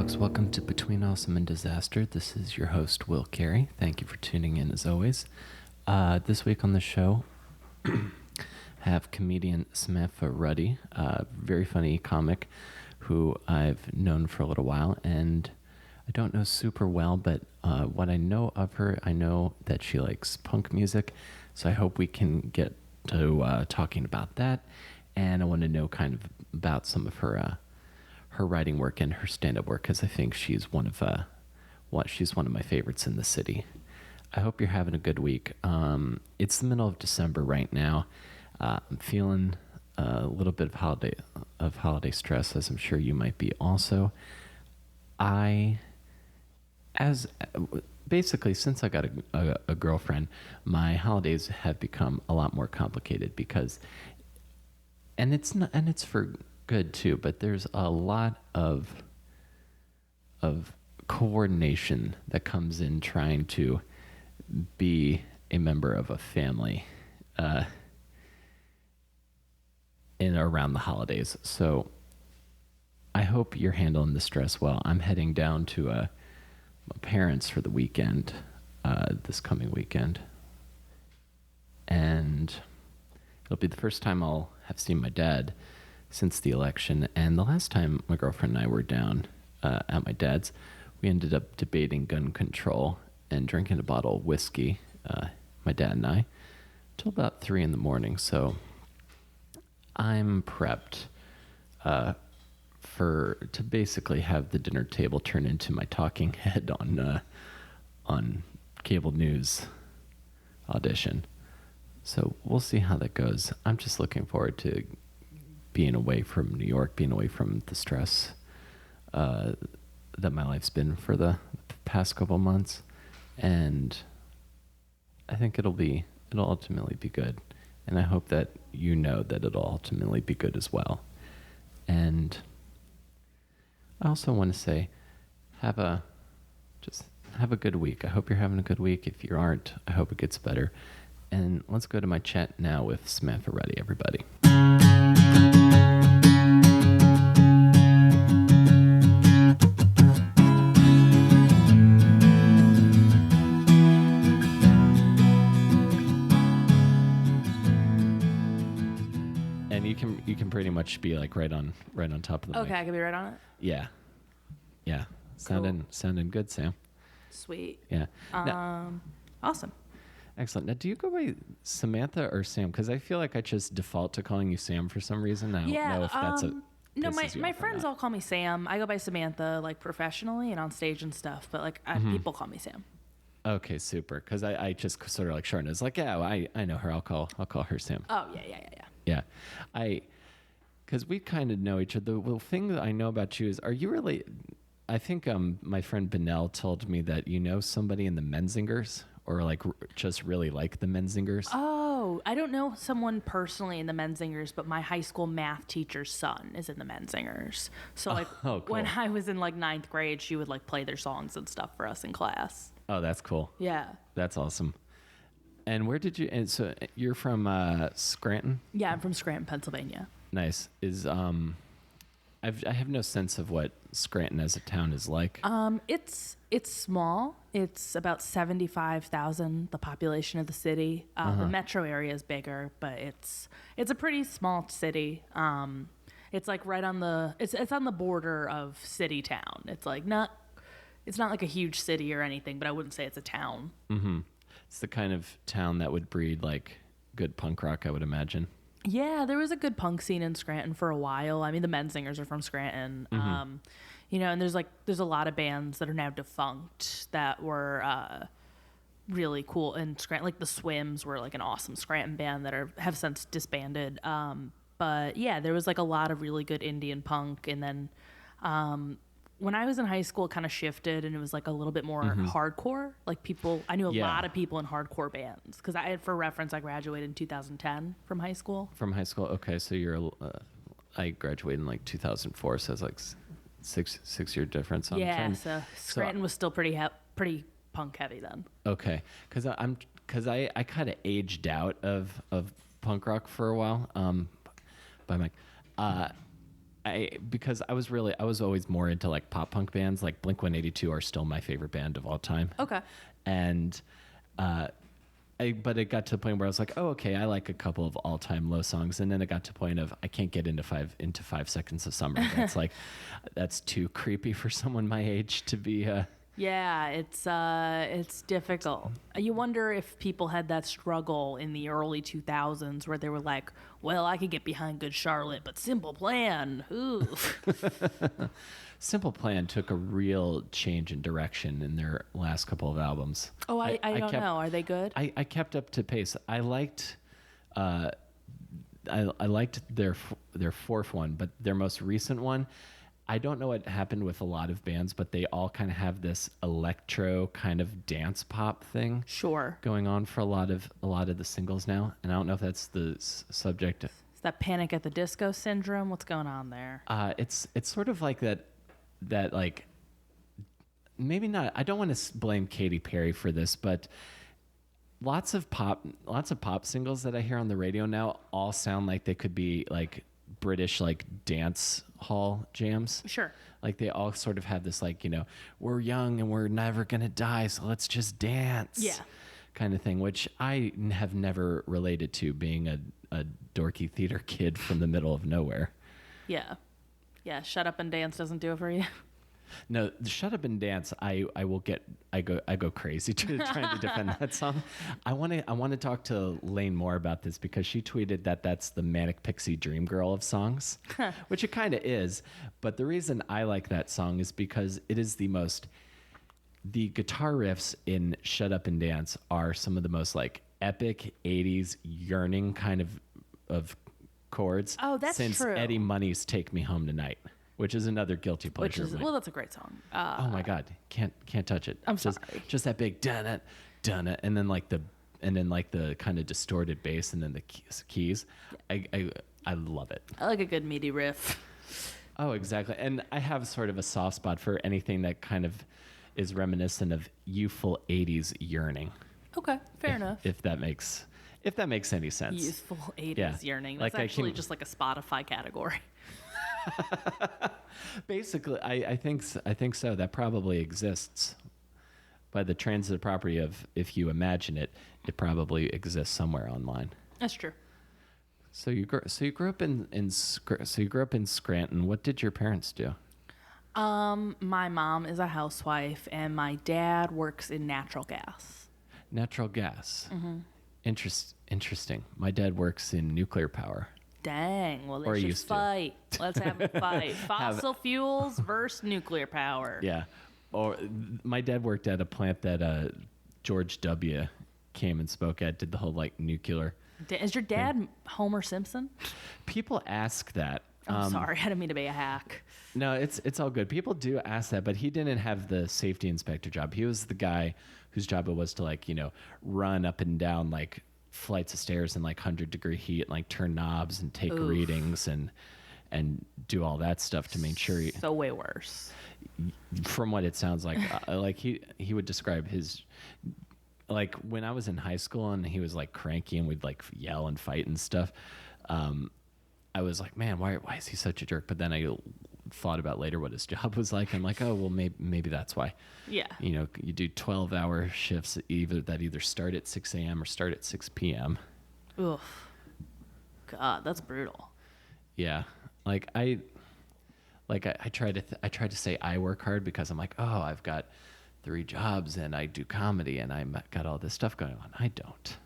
folks. Welcome to Between Awesome and Disaster. This is your host, Will Carey. Thank you for tuning in, as always. This week on the show, have comedian Samantha Ruddy, a very funny comic who I've known for a little while, and I don't know super well, but what I know of her, I know that she likes punk music, so I hope we can get to talking about that, and I want to know kind of about some of her writing work and her stand-up work, because I think she's one of my favorites in the city. I hope you're having a good week. It's the middle of December right now. I'm feeling a little bit of holiday stress, as I'm sure you might be also. Basically, since I got a girlfriend, my holidays have become a lot more complicated and it's for good too, but there's a lot of coordination that comes in trying to be a member of a family in around the holidays. So I hope you're handling the stress well. I'm heading down to my parents for the weekend, this coming weekend, and it'll be the first time I'll have seen my dad since the election. And the last time my girlfriend and I were down at my dad's, we ended up debating gun control and drinking a bottle of whiskey, my dad and I, till about 3 a.m. So I'm prepped to basically have the dinner table turn into my talking head on cable news audition. So we'll see how that goes. I'm just looking forward to being away from New York, being away from the stress that my life's been for the past couple months. And I think it'll ultimately be good. And I hope that you know that it'll ultimately be good as well. And I also want to say, have a good week. I hope you're having a good week. If you aren't, I hope it gets better. And let's go to my chat now with Samantha Ruddy, everybody. And you can pretty much be like right on top of the mic. Okay, I can be right on it? Yeah. Sounding good, Sam. Sweet. Yeah. Awesome. Excellent. Now, do you go by Samantha or Sam? Because I feel like I just default to calling you Sam for some reason. I don't know if that's No, my friends all call me Sam. I go by Samantha, like professionally and on stage and stuff, but like people call me Sam. Okay, super. Because I just sort of like shorten it. It's like, yeah, I know her. I'll call her Sam. Oh yeah. Yeah, because we kind of know each other. The thing that I know about you is, are you really? I think my friend Benell told me that you know somebody in the Menzingers, or like just really like the Menzingers. Oh, I don't know someone personally in the Menzingers, but my high school math teacher's son is in the Menzingers. So like cool. When I was in like 9th grade, she would like play their songs and stuff for us in class. Oh, that's cool. Yeah. That's awesome. And where did you? And so you're from Scranton? Yeah, I'm from Scranton, Pennsylvania. Nice. I have no sense of what Scranton as a town is like. It's small. It's about 75,000, the population of the city. The metro area is bigger, but it's a pretty small city. It's like right on it's on the border of city town. It's not like a huge city or anything, but I wouldn't say it's a town. Mm-hmm. It's the kind of town that would breed like good punk rock, I would imagine. Yeah, there was a good punk scene in Scranton for a while. I mean, the Menzingers are from Scranton. Mm-hmm. And there's a lot of bands that are now defunct that were really cool in Scranton. Like the Swims were like an awesome Scranton band that have since disbanded. But yeah, there was like a lot of really good Indian punk. And then when I was in high school, it kind of shifted and it was like a little bit more hardcore. Like I knew a lot of people in hardcore bands because for reference, I graduated in 2010 from high school. From high school, okay. So I graduated in like 2004, so it's like six-year difference. So Scranton was still pretty punk heavy then. Okay, because I kind of aged out of punk rock for a while. By Mike. because I was always more into like pop punk bands. Like Blink-182 are still my favorite band of all time. Okay. And but it got to the point where I was like, oh, okay, I like a couple of all-time low songs, and then it got to the point of I can't get into 5 Seconds of Summer. That's like, that's too creepy for someone my age to be. Yeah, it's difficult. You wonder if people had that struggle in the early 2000s where they were like, well, I could get behind Good Charlotte, but Simple Plan, ooh. Simple Plan took a real change in direction in their last couple of albums. Oh, I don't know. Are they good? I kept up to pace. I liked their fourth one, but their most recent one, I don't know what happened with a lot of bands, but they all kind of have this electro kind of dance pop thing Sure. going on for a lot of the singles now. And I don't know if that's the subject. Is that Panic at the Disco syndrome? What's going on there? It's sort of like that like, maybe not. I don't want to blame Katy Perry for this, but lots of pop singles that I hear on the radio now all sound like they could be like British like dance hall jams. Sure. Like they all sort of have this like, we're young and we're never gonna die, so let's just dance. Yeah. Kind of thing, which I have never related to, being a dorky theater kid from the middle of nowhere. Yeah. Yeah, Shut Up and Dance doesn't do it for you. No, the Shut Up and Dance, I go crazy trying to defend that song. I want to talk to Lane more about this because she tweeted that that's the Manic Pixie Dream Girl of songs, which it kind of is. But the reason I like that song is because it is the guitar riffs in Shut Up and Dance are some of the most like epic 80s yearning kind of chords. Oh, that's since true. Eddie Money's Take Me Home Tonight, which is another guilty pleasure. Well, that's a great song. Oh my God, can't touch it. I'm sorry. Just that big dun it, and then like the kind of distorted bass, and then the keys. I love it. I like a good meaty riff. Oh, exactly. And I have sort of a soft spot for anything that kind of is reminiscent of youthful 80s yearning. Okay, fair enough. If that makes any sense. Youthful 80s yearning. That's Like actually just like a Spotify category. Basically, I think so. That probably exists. By the transitive property of if you imagine it, it probably exists somewhere online. That's true. So you grew up in Scranton. What did your parents do? My mom is a housewife, and my dad works in natural gas. Natural gas. Mm-hmm. Interesting. My dad works in nuclear power. Dang. Well, they should fight. Let's have a fight. Fossil fuels versus nuclear power. Yeah. Or my dad worked at a plant that George W. came and spoke at. Did the whole like nuclear. Is your dad Homer Simpson? People ask that. I'm sorry, I didn't mean to be a hack. No, it's all good. People do ask that, but he didn't have the safety inspector job. He was the guy whose job it was to like, run up and down like flights of stairs in like 100-degree heat and like turn knobs and take readings and do all that stuff to make sure So way worse. From what it sounds like, like he would describe his, like when I was in high school and he was like cranky and we'd like yell and fight and stuff. I was like, man, why is he such a jerk? But then I thought about later what his job was like. I'm like, oh, well, maybe that's why. Yeah. You do 12-hour shifts that either start at 6 a.m. or start at 6 p.m. Oof. God, that's brutal. Yeah. I try to say I work hard because I'm like, oh, I've got 3 jobs and I do comedy and I've got all this stuff going on. I don't.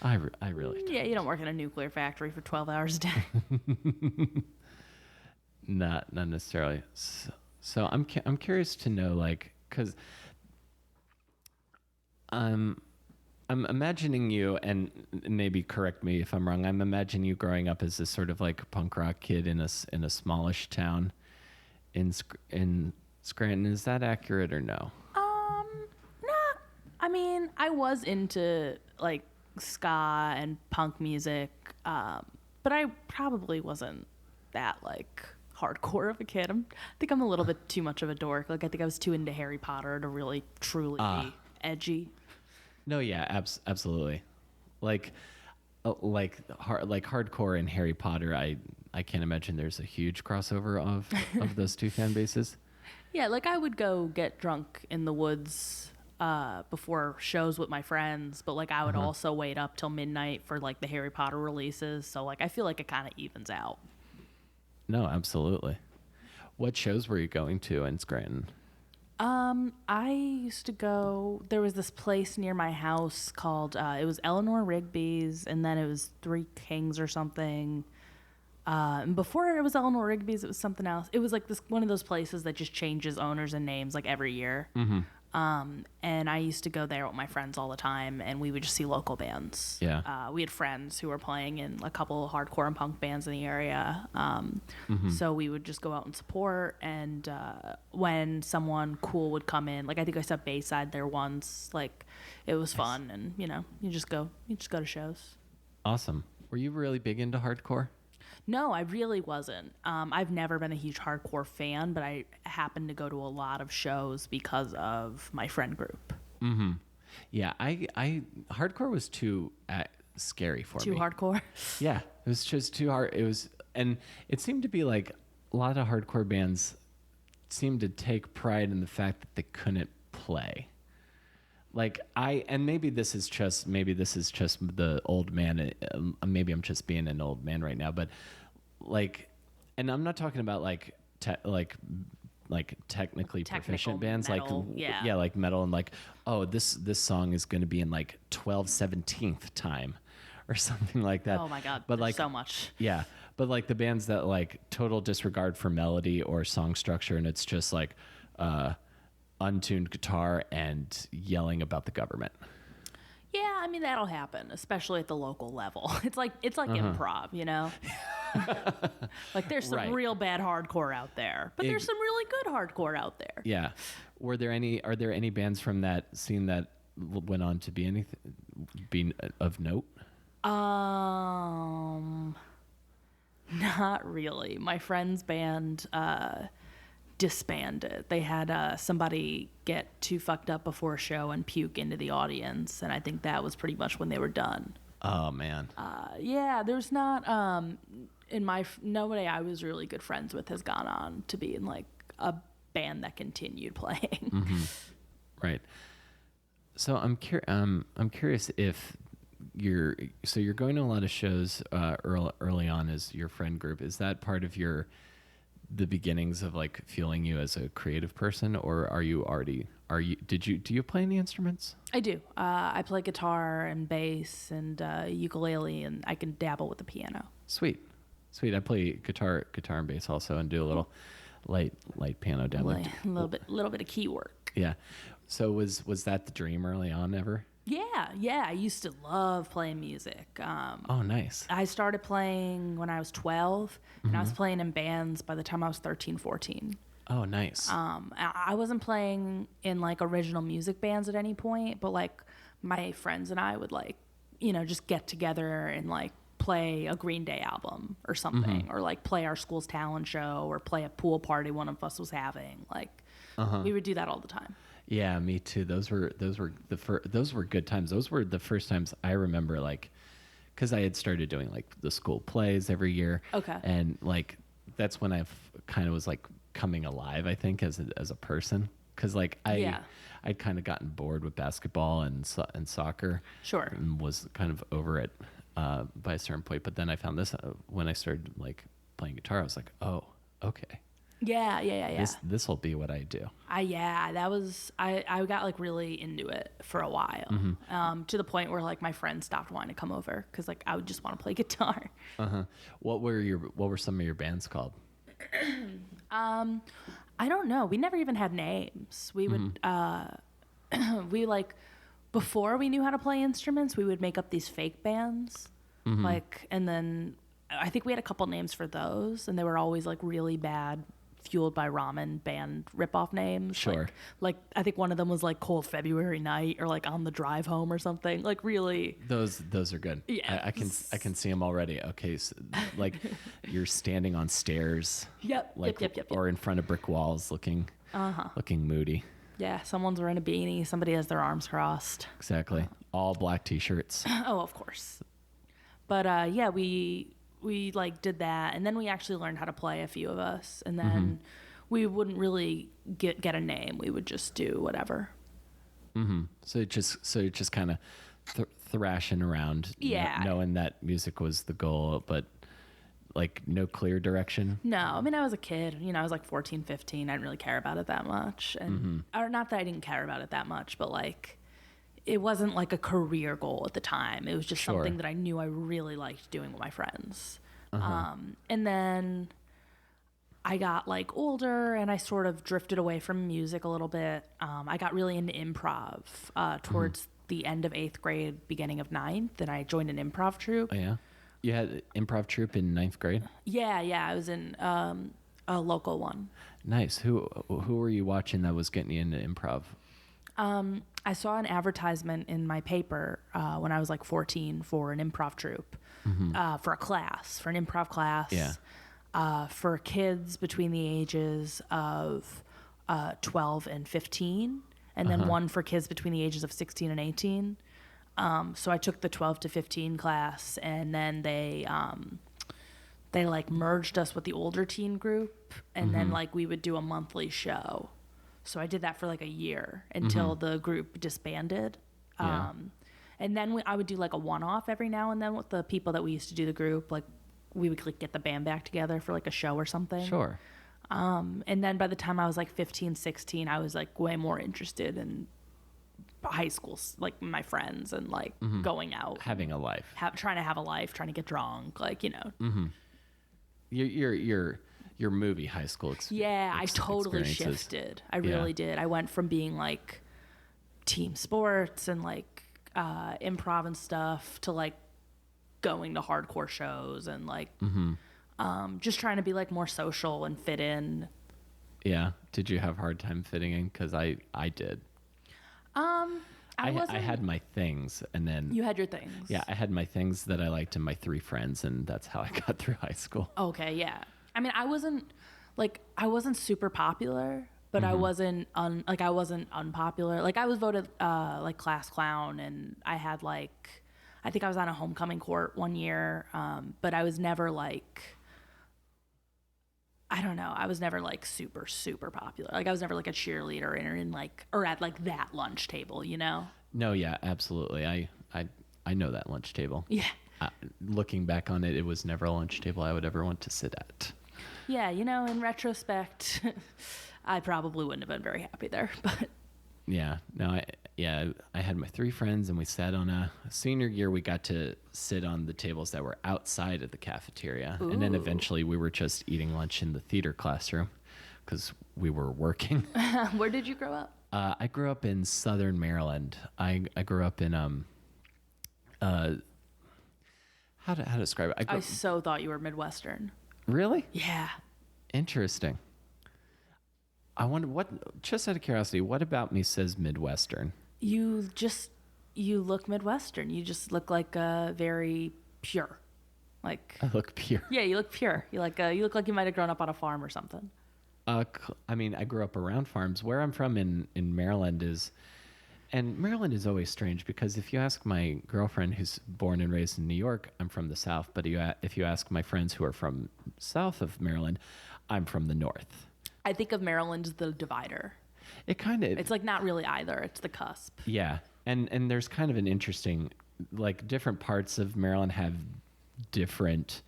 I really don't. Yeah, you don't work in a nuclear factory for 12 hours a day. Not necessarily. So I'm curious to know, like, because I'm imagining you, and maybe correct me if I'm wrong. I'm imagining you growing up as this sort of like punk rock kid in a smallish town in Scranton. Is that accurate or no? Nah. I mean, I was into like ska and punk music, but I probably wasn't that like hardcore of a kid. I think I'm a little bit too much of a dork. Like I think I was too into Harry Potter to really truly be edgy. No, yeah, absolutely. Like hardcore in Harry Potter, I can't imagine there's a huge crossover of those two fan bases. Yeah, like I would go get drunk in the woods before shows with my friends, but like I would also wait up till midnight for like the Harry Potter releases. So like I feel like it kind of evens out. No, absolutely. What shows were you going to in Scranton? I used to go. There was this place near my house called it was Eleanor Rigby's, and then it was Three Kings or something. And before it was Eleanor Rigby's, it was something else. It was like this one of those places that just changes owners and names like every year. And I used to go there with my friends all the time, and we would just see local bands. Yeah. We had friends who were playing in a couple of hardcore and punk bands in the area. So we would just go out and support. And when someone cool would come in, like I think I saw Bayside there once, like it was fun. And you just go to shows. Awesome. Were you really big into hardcore? No, I really wasn't. I've never been a huge hardcore fan, but I happened to go to a lot of shows because of my friend group. Yeah, I hardcore was too scary for me. Too hardcore? Yeah, it was just too hard. And it seemed to be like a lot of hardcore bands seemed to take pride in the fact that they couldn't play. Like maybe this is just the old man. Maybe I'm just being an old man right now, but like, and I'm not talking about like technically proficient bands, metal, like like metal, and like, oh, this song is going to be in like 12/17th time or something like that. Oh my God, but like so much. Yeah, but like the bands that like total disregard for melody or song structure, and it's just like untuned guitar and yelling about the government. Yeah, I mean that'll happen, especially at the local level. It's like improv, Like there's some real bad hardcore out there, but there's some really good hardcore out there. Yeah. Are there any bands from that scene that went on to be of note? Not really. My friend's band disbanded. They had somebody get too fucked up before a show and puke into the audience, and I think that was pretty much when they were done. Oh man. Yeah, there's not nobody I was really good friends with has gone on to be in like a band that continued playing. Right. So I'm curious if you're going to a lot of shows early on as your friend group. Is that part of the beginnings of like fueling you as a creative person, or do you play any instruments? I do. I play guitar and bass and ukulele, and I can dabble with the piano. Sweet. I play guitar and bass also, and do a little light piano demo. A little bit of key work. Yeah. So was that the dream early on ever? Yeah. I used to love playing music. Oh, nice. I started playing when I was 12, and I was playing in bands by the time I was 13, 14. Oh, nice. I wasn't playing in like original music bands at any point, but like my friends and I would like, just get together and like play a Green Day album or something, or like play our school's talent show, or play a pool party one of us was having. Like we would do that all the time. Yeah, me too. Those were good times. Those were the first times I remember, like, because I had started doing like the school plays every year. Okay. And like that's when I kind of was like coming alive, I think, as a person, because like I'd kind of gotten bored with basketball and soccer. Sure. And was kind of over it by a certain point. But then I found this when I started like playing guitar. I was like, oh, okay. Yeah. This will be what I do. I got like really into it for a while, to the point where like my friends stopped wanting to come over because like I would just want to play guitar. What were some of your bands called? I don't know. We never even had names. We would we like before we knew how to play instruments, we would make up these fake bands, like, and then I think we had a couple names for those, and they were always like really bad, fueled by ramen band ripoff names. Sure. Like I think one of them was like Cold February Night, or like On the Drive Home or something. Like really. Those are good. Yeah. I can see them already. Okay, so like you're standing on stairs. Yep. Like, yep. Or in front of brick walls, looking moody. Yeah. Someone's wearing a beanie. Somebody has their arms crossed. Exactly. All black T-shirts. Oh, of course. But yeah, we we like did that, and then we actually learned how to play, a few of us, and then we wouldn't really get a name. We would just do whatever. So it just kind of thrashing around, knowing that music was the goal, but like no clear direction. No, I mean, I was a kid, I was like 14, 15. I didn't really care about it that much. And or not that I didn't care about it that much, but like it wasn't like a career goal at the time. It was just something that I knew I really liked doing with my friends. And then I got like older and I sort of drifted away from music a little bit. I got really into improv towards the end of 8th grade, beginning of 9th, and I joined an improv troupe. Oh, yeah? You had improv troupe in 9th grade? Yeah. I was in a local one. Nice. Who were you watching that was getting you into improv? I saw an advertisement in my paper when I was like 14 for an improv troupe, for an improv class. Yeah. For kids between the ages of 12 and 15, and then one for kids between the ages of 16 and 18. So I took the 12 to 15 class, and then they like merged us with the older teen group, and then like we would do a monthly show. So I did that for like a year until the group disbanded. Yeah. And then I would do like a one-off every now and then with the people that we used to do the group. Like we would like get the band back together for like a show or something. Sure. And then by the time I was like 15, 16, I was like way more interested in high school, like my friends, and like going out, Having a life. trying to have a life, trying to get drunk, like, Your movie high school experience. Yeah, I totally shifted. I really did. I went from being like team sports and like improv and stuff to like going to hardcore shows and like just trying to be like more social and fit in. Yeah. Did you have a hard time fitting in? Because I did. I had my things, and then You had your things. Yeah, I had my things that I liked and my 3 friends, and that's how I got through high school. Okay, yeah. I mean, I wasn't super popular, but I wasn't unpopular. Like I was voted like class clown, and I had like, I think I was on a homecoming court one year, but I was never like, I don't know, I was never like super, super popular. Like I was never like a cheerleader or at like that lunch table, No, yeah, absolutely. I know that lunch table. Yeah. Looking back on it, it was never a lunch table I would ever want to sit at. Yeah, in retrospect, I probably wouldn't have been very happy there, but Yeah, no, I had my 3 friends, and we sat on a senior year. We got to sit on the tables that were outside of the cafeteria. And then eventually we were just eating lunch in the theater classroom because we were working. Where did you grow up? I grew up in Southern Maryland. I grew up in, how to describe it? I so thought you were Midwestern. Really? Yeah. Interesting. I wonder just out of curiosity, what about me says Midwestern? You look Midwestern. You just look like very pure. Like I look pure. Yeah, you look pure. You look like you might have grown up on a farm or something. I mean, I grew up around farms. Where I'm from in Maryland and Maryland is always strange because if you ask my girlfriend who's born and raised in New York, I'm from the South. But if you ask my friends who are from south of Maryland, I'm from the North. I think of Maryland as the divider. It's like not really either. It's the cusp. Yeah. And there's kind of an interesting, like different parts of Maryland have different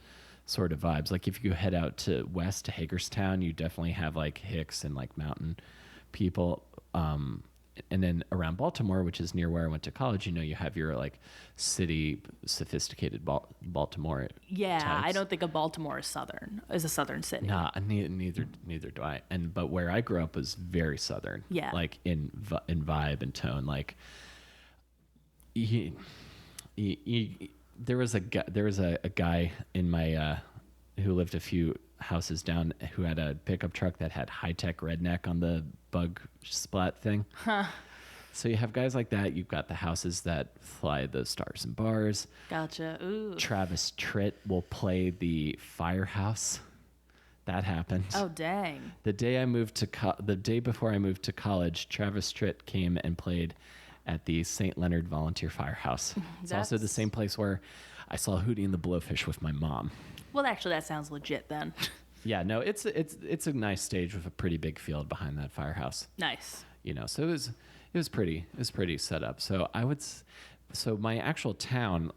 sort of vibes. Like if you head out to west to Hagerstown, you definitely have like Hicks and like mountain people. And then around Baltimore, which is near where I went to college, you have your like city, sophisticated Baltimore. Yeah, types. I don't think of Baltimore as a southern city. Nah, neither do I. But where I grew up was very southern. Yeah, like in vibe and tone. Like there was a guy in my who lived a few houses down who had a pickup truck that had high-tech redneck on the bug splat thing. Huh. So you have guys like that. You've got the houses that fly the stars and bars. Gotcha. Ooh. Travis Tritt will play the firehouse. That happened. Oh, dang. The day before I moved to college, Travis Tritt came and played at the St. Leonard Volunteer Firehouse. It's also the same place where I saw Hootie and the Blowfish with my mom. Well, actually, that sounds legit then. Yeah, no, it's a nice stage with a pretty big field behind that firehouse. Nice. So it was pretty set up. So so my actual town,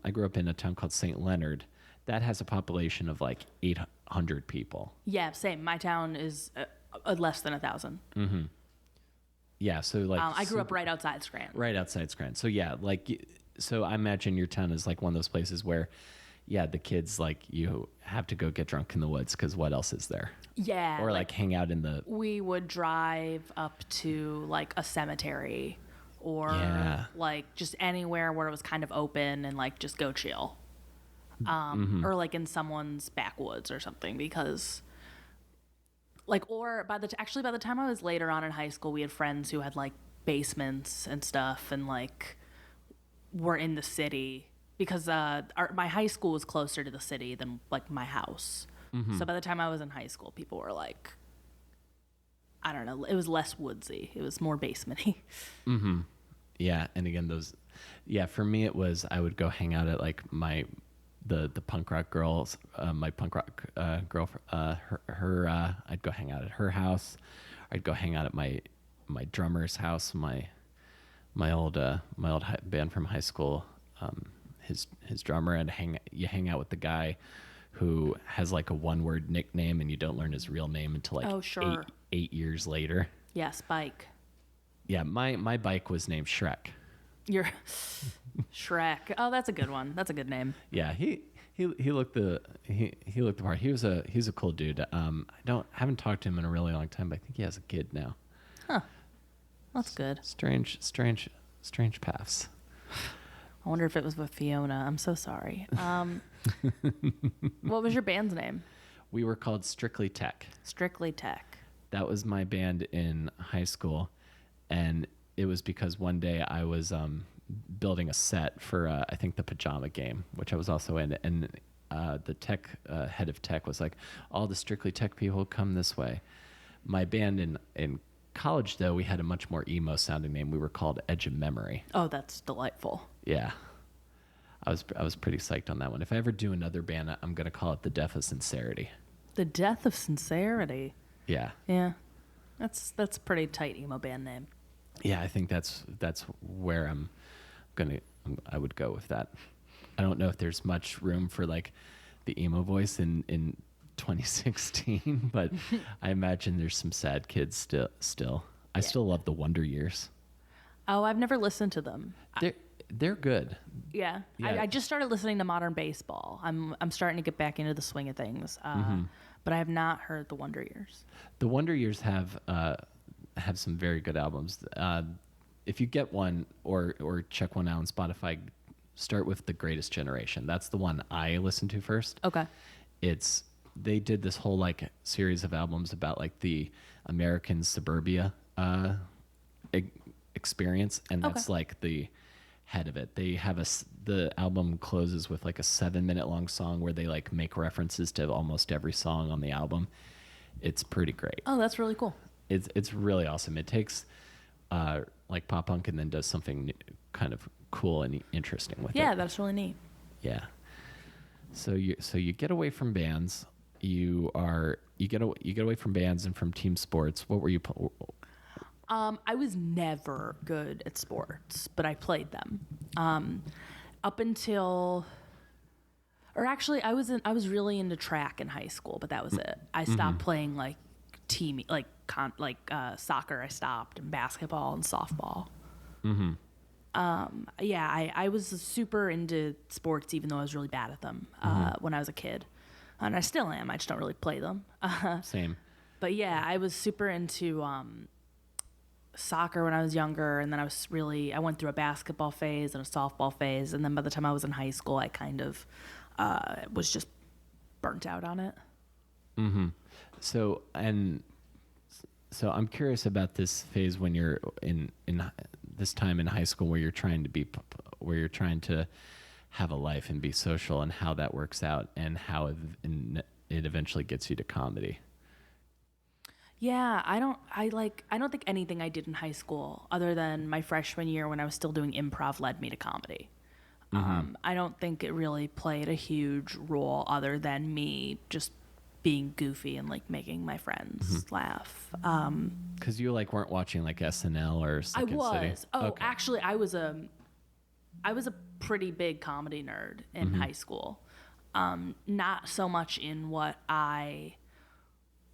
I grew up in a town called St. Leonard. That has a population of like 800 people. Yeah, same. My town is less than 1,000. Yeah, so like I grew up right outside Scranton. right outside Scranton. So yeah, so I imagine your town is like one of those places where, yeah, the kids like you have to go get drunk in the woods because what else is there? Yeah. Or like hang out in the. We would drive up to like a cemetery or like just anywhere where it was kind of open and like just go chill. Or like in someone's backwoods or something because like, or by the time I was later on in high school, we had friends who had like basements and stuff and like were in the city because my high school was closer to the city than like my house. So by the time I was in high school, people were like, I don't know, it was less woodsy. It was more basementy. Yeah. And again, for me, it was, I would go hang out at like the punk rock girls, my punk rock girl, I'd go hang out at her house. I'd go hang out at my drummer's house, my old band from high school, his drummer, and you hang out with the guy who has like a one-word nickname and you don't learn his real name until like eight years later. Yeah, Spike. Yeah, my bike was named Shrek. You're Shrek. Oh, that's a good one. That's a good name. Yeah, he looked the part. He's a cool dude. I haven't talked to him in a really long time, but I think he has a kid now. Huh. That's good. Strange paths. I wonder if it was with Fiona. I'm so sorry. What was your band's name? We were called Strictly Tech. Strictly Tech. That was my band in high school, and it was because one day I was building a set for I think the Pajama Game, which I was also in, and the tech head of tech was like, all the Strictly Tech people come this way. My band in college, though, we had a much more emo sounding name. We were called Edge of Memory. Oh, that's delightful. Yeah, I was pretty psyched on that one. If I ever do another band, I'm gonna call it The Death of Sincerity. The Death of Sincerity. Yeah. Yeah, that's a pretty tight emo band name. Yeah, I think that's where I would go with that. I don't know if there's much room for like the emo voice in 2016, but I imagine there's some sad kids still. I still love the Wonder Years. Oh, I've never listened to them. They're good. Yeah. I just started listening to modern baseball. I'm starting to get back into the swing of things, but I have not heard the Wonder Years. The Wonder Years have some very good albums. If you get one or check one out on Spotify, start with The Greatest Generation. That's the one I listened to first. Okay. They did this whole like series of albums about like the American suburbia experience, and that's like the head of it. They have the album closes with like a 7-minute long song where they like make references to almost every song on the album. It's pretty great. Oh, that's really cool. It's really awesome. It takes like pop punk and then does something kind of cool and interesting with it. Yeah, that's really neat. Yeah. So you get away from bands. You get away from bands and from team sports. What were you? I was never good at sports, but I played them up until, or actually, I was really into track in high school, but that was it. I stopped playing like team, like soccer. I stopped, and basketball and softball. Yeah, I was super into sports, even though I was really bad at them when I was a kid, and I still am. I just don't really play them. Same. But yeah, I was super into soccer when I was younger, and then I went through a basketball phase and a softball phase, and then by the time I was in high school, I kind of was just burnt out on it. So I'm curious about this phase when you're in this time in high school where you're trying to have a life and be social, and how that works out, and how it eventually gets you to comedy. Yeah, I don't think anything I did in high school, other than my freshman year when I was still doing improv, led me to comedy. I don't think it really played a huge role other than me just being goofy and like making my friends laugh. Because you like weren't watching like SNL or Second City. Oh, actually, I was a pretty big comedy nerd in high school. Not so much in what I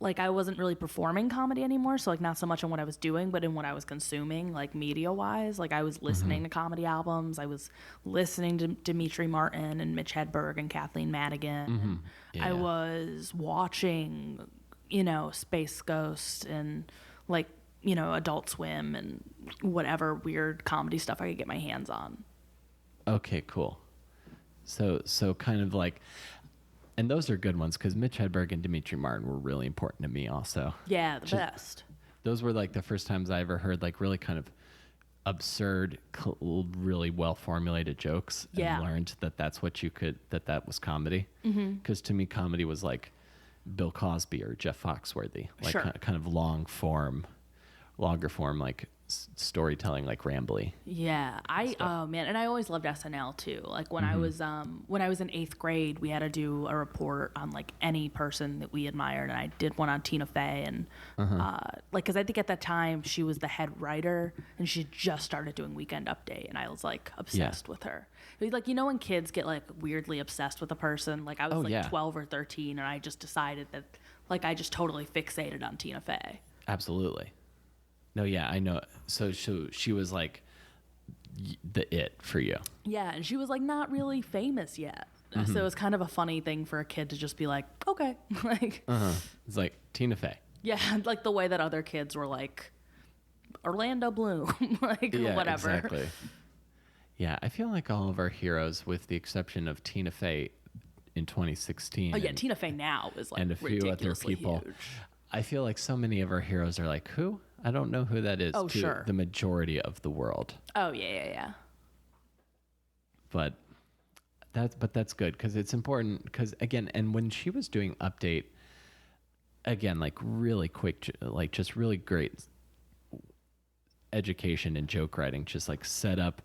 wasn't really performing comedy anymore, so like not so much in what I was doing, but in what I was consuming, like media wise. Like I was listening to comedy albums, I was listening to Dimitri Martin and Mitch Hedberg and Kathleen Madigan. I was watching, Space Ghost and like, Adult Swim and whatever weird comedy stuff I could get my hands on. Okay, cool. So kind of like, and those are good ones because Mitch Hedberg and Dimitri Martin were really important to me also. Yeah, the best. Those were like the first times I ever heard like really kind of absurd, really well formulated jokes, and learned that that's what you could, that was comedy. Because to me, comedy was like Bill Cosby or Jeff Foxworthy, like kind of longer form, like storytelling, like rambly. Yeah, oh man, and I always loved SNL too. Like when I was in 8th grade, we had to do a report on like any person that we admired, and I did one on Tina Fey, and because I think at that time she was the head writer, and she just started doing Weekend Update, and I was like obsessed with her. Like when kids get like weirdly obsessed with a person, like I was 12 or 13, and I just decided that like I just totally fixated on Tina Fey. Absolutely. No, yeah, I know. So she was like the it for you. Yeah, and she was like not really famous yet. So it was kind of a funny thing for a kid to just be like, okay. Like it's like Tina Fey. Yeah, like the way that other kids were like Orlando Bloom, like whatever. Exactly. Yeah, I feel like all of our heroes, with the exception of Tina Fey in 2016. Oh yeah, Tina Fey now is like and a few other people. Huge. I feel like so many of our heroes are like, who? I don't know who that is. Oh, to sure. The majority of the world. Oh yeah. But that's good because it's important because again, and when she was doing Update, again, like really quick, like just really great education and joke writing, just like set up,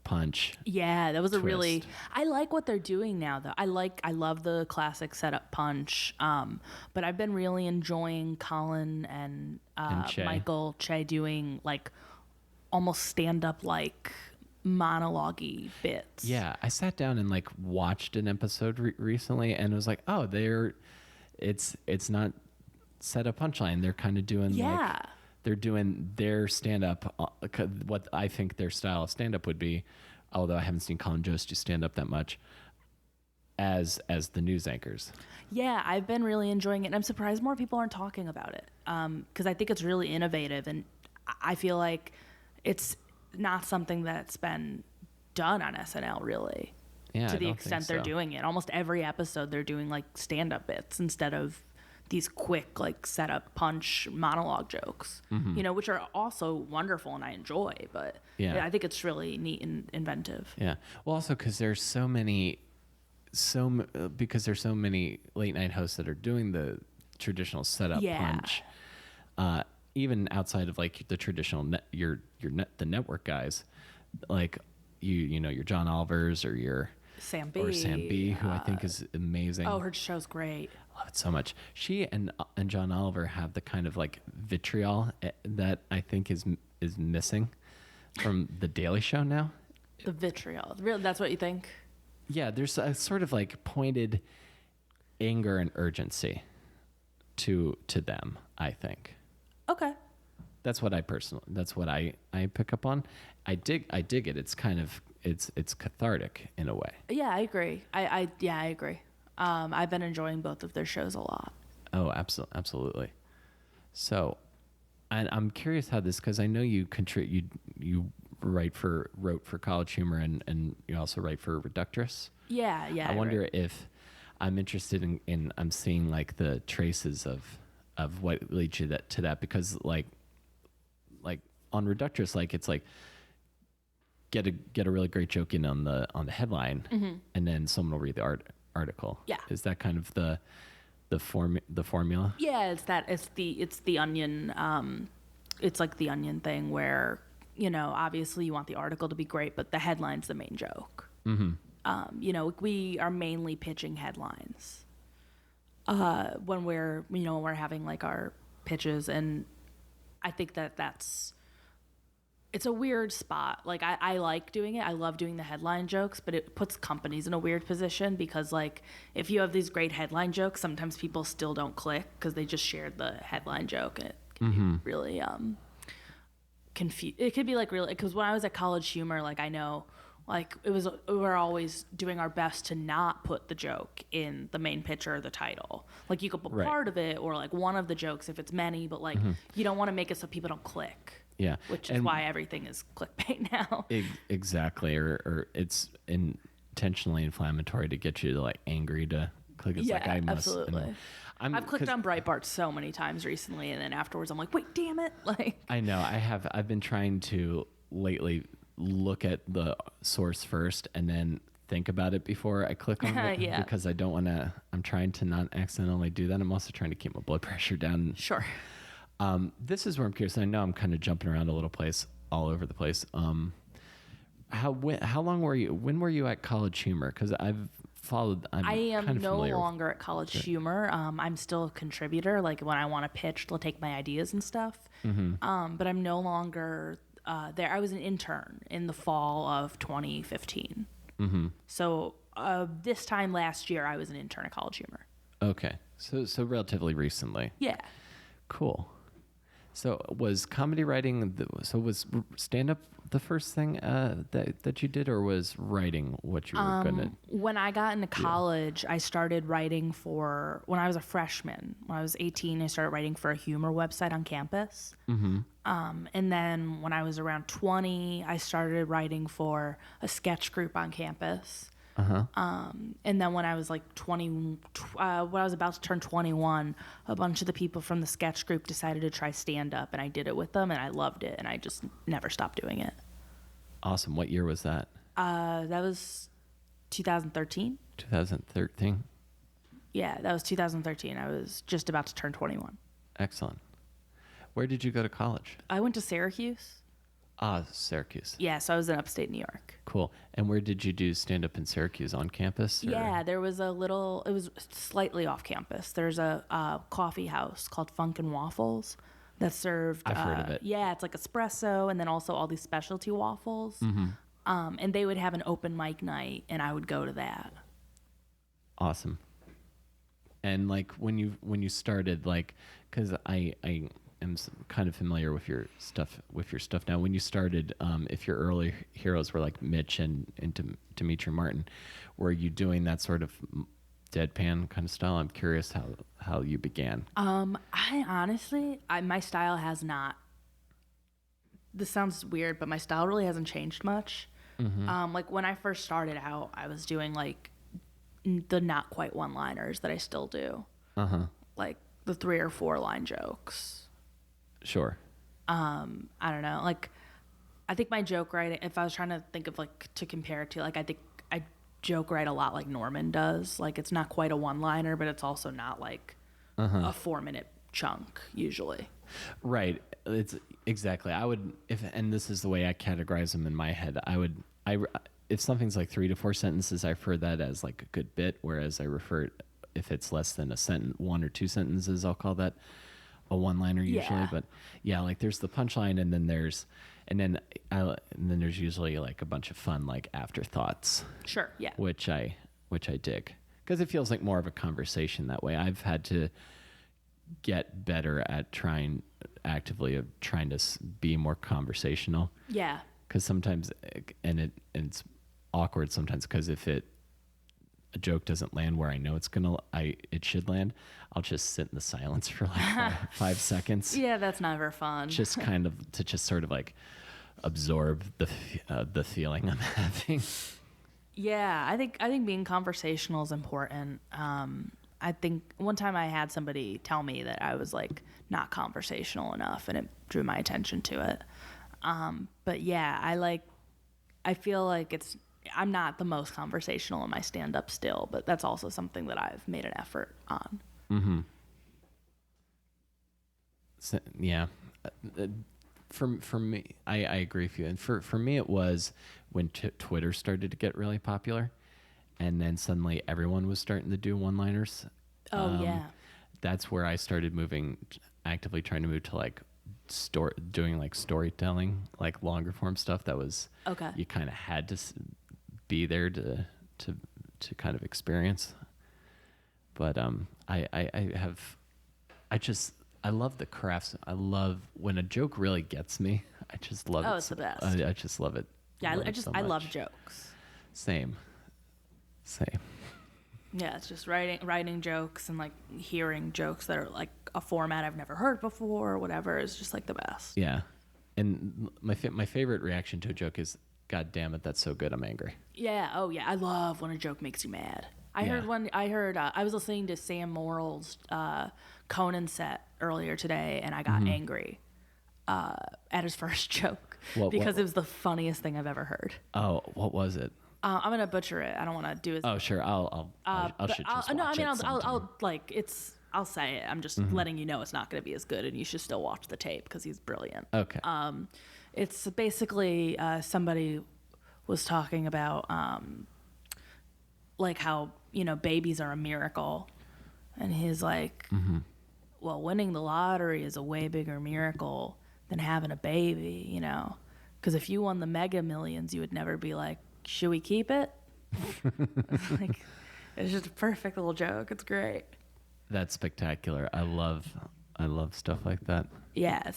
punch. Yeah, that was twist. a really. I like what they're doing now, though. I love the classic setup punch. But I've been really enjoying Colin and Michael Che doing like almost stand up like monologue-y bits. Yeah, I sat down and like watched an episode recently, and it was like, oh, it's not set up punchline. They're kind of doing like. They're doing their stand-up, what I think their style of stand-up would be, although I haven't seen Colin Jost do stand-up that much, as the news anchors. Yeah, I've been really enjoying it, and I'm surprised more people aren't talking about it, because I think it's really innovative, and I feel like it's not something that's been done on SNL, really, to the extent they're doing it. Almost every episode they're doing, like, stand-up bits instead of these quick like setup punch monologue jokes, which are also wonderful and I enjoy, but I think it's really neat and inventive. Yeah. Well, also because there's so many late night hosts that are doing the traditional setup punch, even outside of like the traditional the network guys, like your John Olivers or your Sam B, who I think is amazing. Oh, her show's great. Love it so much. She and John Oliver have the kind of like vitriol that I think is missing from The Daily Show now. The vitriol, really? That's what you think? Yeah, there's a sort of like pointed anger and urgency to them, I think. Okay. That's what I pick up on. I dig it. It's kind of it's cathartic in a way. Yeah, I agree. I agree. I've been enjoying both of their shows a lot. Oh, absolutely. So, and I'm curious how this, because I know you wrote for College Humor and you also write for Reductress. Yeah. I wonder if I'm interested in I'm seeing like the traces of what leads you to that because like on Reductress, like it's like get a really great joke in on the headline, and then someone will read the article. Yeah. Is that kind of the formula? Yeah, it's the Onion. It's like the Onion thing where obviously you want the article to be great, but the headline's the main joke. We are mainly pitching headlines when we're having like our pitches, and I think it's a weird spot. Like I like doing it. I love doing the headline jokes, but it puts companies in a weird position because like if you have these great headline jokes, sometimes people still don't click because they just shared the headline joke, and it can be really it could be like really, because when I was at College Humor, like I know like we're always doing our best to not put the joke in the main pitch or the title. Like you could put part of it or like one of the jokes if it's many, but like you don't want to make it so people don't click. Yeah. Which is why everything is clickbait now. Exactly. Or it's intentionally inflammatory to get you to like angry to click. It's like I must. Absolutely. I've clicked on Breitbart so many times recently, and then afterwards I'm like, wait, damn it. Like I know. I've been trying to lately look at the source first and then think about it before I click on it because I don't want to. I'm trying to not accidentally do that. I'm also trying to keep my blood pressure down. Sure. This is where I'm curious. I know I'm kind of jumping around all over the place. How long were you? When were you at College Humor? Because I am no longer at College Humor. I'm still a contributor. Like when I want to pitch, they'll take my ideas and stuff. But I'm no longer there. I was an intern in the fall of 2015. So this time last year, I was an intern at College Humor. Okay, so relatively recently. Yeah. Cool. So was comedy writing, was stand-up the first thing that you did, or was writing what you were going to When I got into college, I started writing when I was a freshman. When I was 18, I started writing for a humor website on campus. And then when I was around 20, I started writing for a sketch group on campus. And then when I was like 20, when I was about to turn 21, a bunch of the people from the sketch group decided to try stand up, and I did it with them, and I loved it, and I just never stopped doing it. Awesome. What year was that? That was 2013. 2013. Yeah, that was 2013. I was just about to turn 21. Excellent. Where did you go to college? I went to Syracuse. Syracuse. Yeah, so I was in upstate New York. Cool. And where did you do stand-up in Syracuse? On campus? Or? Yeah, it was slightly off campus. There's a coffee house called Funk and Waffles that served... I've heard of it. Yeah, it's like espresso and then also all these specialty waffles. And they would have an open mic night, and I would go to that. Awesome. And like when you started, like, because I am kind of familiar with your stuff now. When you started, if your early heroes were like Mitch and Demetri Martin, were you doing that sort of deadpan kind of style? I'm curious how you began. I honestly, my style has not. This sounds weird, but my style really hasn't changed much. Like when I first started out, I was doing like the not quite one-liners that I still do. Like the 3 or 4 line jokes. Sure. I don't know. Like, I think my joke writing, if I was trying to think of like to compare it to, like, I think I joke write a lot like Norman does. Like, it's not quite a one-liner, but it's also not like a 4-minute chunk usually. Right. It's exactly. I would, and this is the way I categorize them in my head. If something's like 3 to 4 sentences, I refer that as like a good bit. Whereas I refer, if it's less than a sentence, 1 or 2 sentences, I'll call that a one-liner usually. Yeah. But yeah, like there's the punchline, and then there's usually like a bunch of fun like afterthoughts. Sure. Yeah. Which I dig, because it feels like more of a conversation that way. I've had to get better at actively trying to be more conversational. Yeah. Because sometimes, and it's awkward sometimes, because if a joke doesn't land where I know it should land, I'll just sit in the silence for like 5 seconds. Yeah, that's never fun. Just kind of to just sort of like absorb the feeling I'm having. Yeah, I think being conversational is important. I think one time I had somebody tell me that I was like not conversational enough, and it drew my attention to it. But yeah, I feel like I'm not the most conversational in my stand-up still, but that's also something that I've made an effort on. So, yeah. for me, I agree with you. And for me, it was when Twitter started to get really popular, and then suddenly everyone was starting to do one-liners. Yeah. That's where I started actively trying to move to like doing like storytelling, like longer form stuff. That was Okay. You kind of had to be there to kind of experience. But I love the crafts. I love when a joke really gets me. I just love it. Oh, it's the best. I just love it. Yeah, love it so I love much. jokes. Same. Yeah, it's just writing jokes and like hearing jokes that are like a format I've never heard before or whatever is just like the best. Yeah. And my favorite reaction to a joke is, "God damn it, that's so good, I'm angry." Yeah. Oh yeah, I love when a joke makes you mad. I was listening to Sam Morrill's Conan set earlier today, and I got angry at his first joke because it was the funniest thing I've ever heard. Oh, what was it? I'm gonna butcher it. I don't want to do it. Oh, sure. I'll I'll say it. I'm just letting you know it's not going to be as good, and you should still watch the tape because he's brilliant. Okay. It's basically somebody was talking about like how babies are a miracle, and he's like, well, winning the lottery is a way bigger miracle than having a baby, because if you won the Mega Millions, you would never be like, should we keep it? Like, it's just a perfect little joke. It's great. That's spectacular. I love stuff like that. Yeah.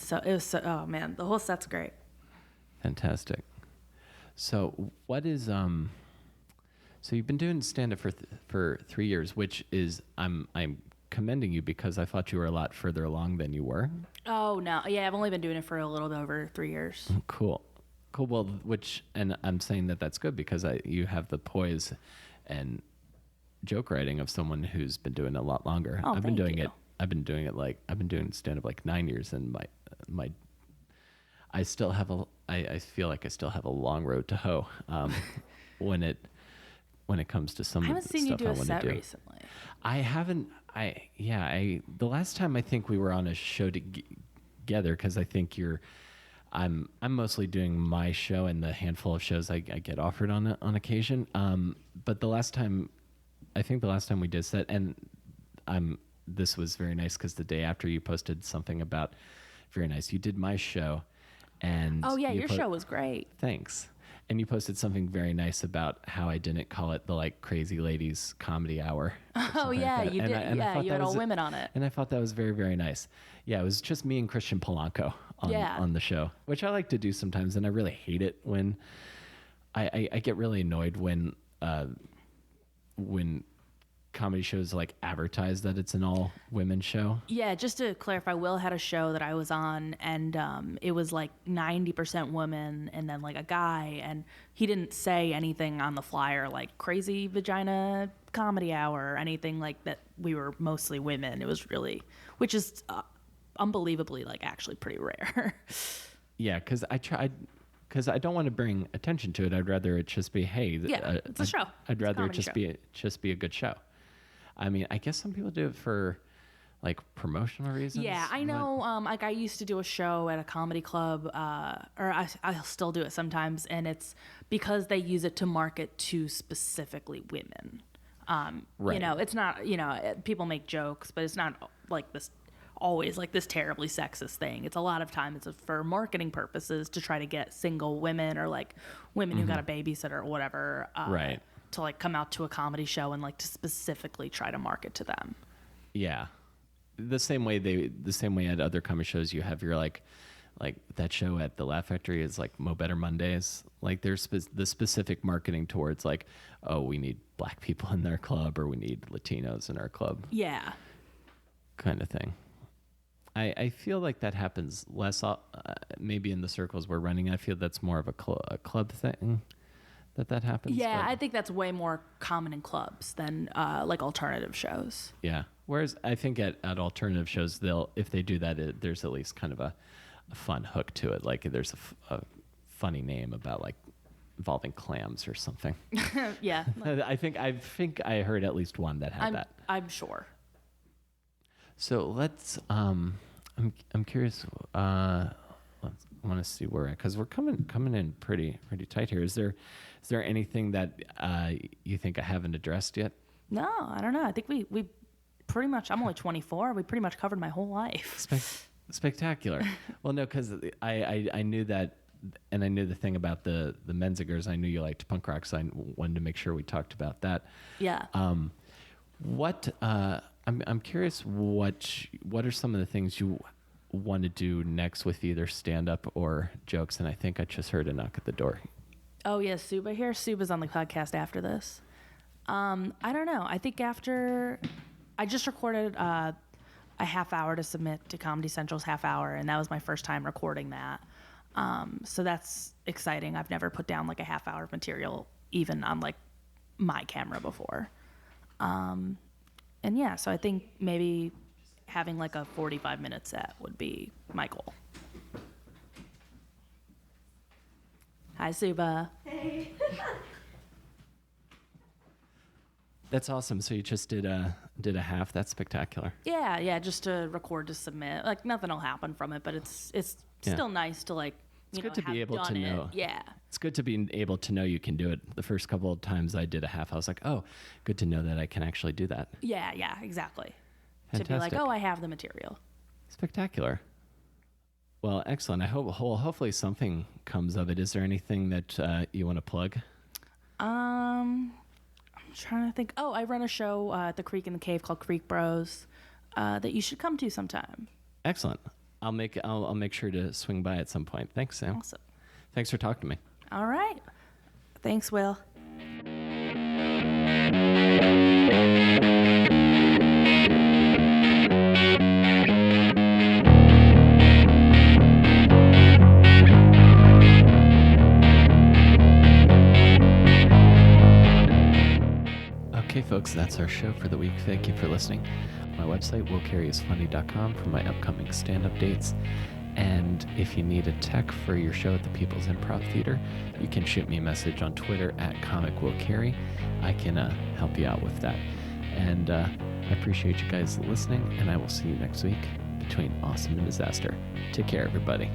Oh man, the whole set's great. Fantastic. So what is so you've been doing stand-up for 3 years, which is I'm commending you because I thought you were a lot further along than you were. Oh no, yeah, I've only been doing it for a little bit over 3 years. Cool. Well, and I'm saying that's good because you have the poise and joke writing of someone who's been doing it a lot longer. Oh, I've been doing you. it. I've been doing stand-up like 9 years, and I still have I feel like I still have a long road to hoe when it comes to some I of haven't the seen you stuff do I a want set to do. recently. I haven't. The last time I think we were on a show together, because I think I'm mostly doing my show and the handful of shows I get offered on occasion. But the last time we did set, and this was very nice because the day after you posted something about, very nice, you did my show, and Oh yeah, your show was great. Thanks. And you posted something very nice about how I didn't call it the like crazy ladies comedy hour. Oh yeah, like you did. I You had all women on it. And I thought that was very, very nice. Yeah, it was just me and Christian Polanco on the show, which I like to do sometimes. And I really hate it when I get really annoyed when comedy shows like advertise that it's an all women show. Yeah, just to clarify, Will had a show that I was on, and it was like 90% women and then like a guy, and he didn't say anything on the flyer like crazy vagina comedy hour or anything like that. We were mostly women. It was really, which is unbelievably like actually pretty rare. Yeah, because I don't want to bring attention to it. I'd rather it just be, hey, it's a show. I'd rather it show. just be a good show. I mean, I guess some people do it for like promotional reasons. Yeah, I know. Like I used to do a show at a comedy club, or I still do it sometimes, and it's because they use it to market to specifically women. Right. It's not. People make jokes, but it's not like this. Always like this terribly sexist thing. It's a lot of time it's for marketing purposes to try to get single women or like women who got a babysitter or whatever. Right. To like come out to a comedy show and like to specifically try to market to them. Yeah. The same way at other comedy shows you have your like that show at the Laugh Factory is like Mo Better Mondays. Like there's the specific marketing towards like, oh, we need black people in their club or we need Latinos in our club. Yeah. Kind of thing. I feel like that happens less maybe in the circles we're running. I feel that's more of a club thing that happens. Yeah, but I think that's way more common in clubs than like alternative shows. Yeah. Whereas I think at alternative shows, if they do that, there's at least kind of a fun hook to it. Like there's a funny name about like involving clams or something. Yeah. I think I heard at least one that had that. I'm sure. So let's. I'm curious. want to see where, because we're coming in pretty tight here. Is there anything that you think I haven't addressed yet? No, I don't know. I think we pretty much. I'm only 24. We pretty much covered my whole life. Spectacular. Well, no, because I knew that, and I knew the thing about the Menzingers. I knew you liked punk rock, so I wanted to make sure we talked about that. Yeah. I'm curious. What are some of the things you want to do next with either stand up or jokes? And I think I just heard a knock at the door. Oh yeah, Suba here. Suba's on the podcast after this. I don't know. I think after I just recorded a half hour to submit to Comedy Central's half hour, and that was my first time recording that. So that's exciting. I've never put down like a half hour of material even on like my camera before. And yeah, so I think maybe having like a 45-minute set would be my goal. Hi, Suba. Hey. That's awesome. So you just did a half. That's spectacular. Yeah, just to record to submit. Like nothing will happen from it, but it's still nice to like. It's good to be able to know. Yeah. It's good to be able to know you can do it. The first couple of times I did a half, I was like, oh, good to know that I can actually do that. Yeah, exactly. Fantastic. To be like, oh, I have the material. Spectacular. Well, excellent. I hope hopefully something comes of it. Is there anything that you want to plug? I'm trying to think. Oh, I run a show at the Creek in the Cave called Creek Bros that you should come to sometime. Excellent. I'll make sure to swing by at some point. Thanks, Sam. Awesome. Thanks for talking to me. All right. Thanks, Will. Okay, folks, that's our show for the week. Thank you for listening. My website, willcarryisfunny.com, for my upcoming stand-up dates. And if you need a tech for your show at the People's Improv Theater, you can shoot me a message on Twitter at @ComicWillCarry. I can help you out with that. And I appreciate you guys listening, and I will see you next week between awesome and disaster. Take care, everybody.